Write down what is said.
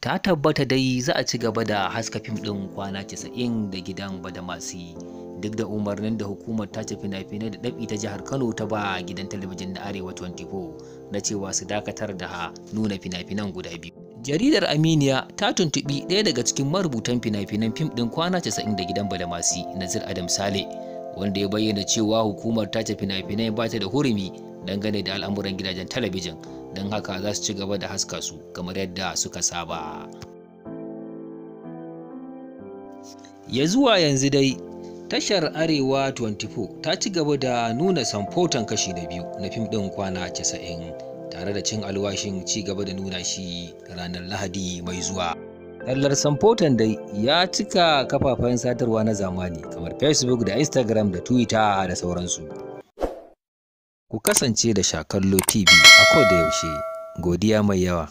ta tabbata dai za a ci gaba da haska fim ɗin Kwana Casa'in da gidan Badamasi duk da umarnin da hukumar tace fina-finai da ɗabi ta jihar Kano ta ba gidan talabijin na Arewa 24 na cewa su dakatar da nuna fina-finan guda biyu. Jaridar Aminiya ta tuntuɓi ɗaya daga cikin marubutan fina-finan fim ɗin Kwana Casa'in da gidan Badamasi, Nazir Adam Sale, wanda ya bayyana cewa hukumar tace fina-finai ba ta da hurumi dangane da al'amuran gidajen talabijin, don haka za su ci gaba da haska su kamar yadda suka saba. Ya zuwa yanzu dai tashar Arewa 24 ta ci gaba da nuna samfotan kashi na biyu na fim ɗin Kwana Casa'in tare da cin alwashin ci gaba da nuna shi ranar Lahadi mai zuwa. Tallar samfotan dai ya cika kafafen sadarwa na zamani kamar Facebook da Instagram da Twitter da sauransu. Ku kasance da Shakallo TV a koda yaushe. Godiya mai yawa.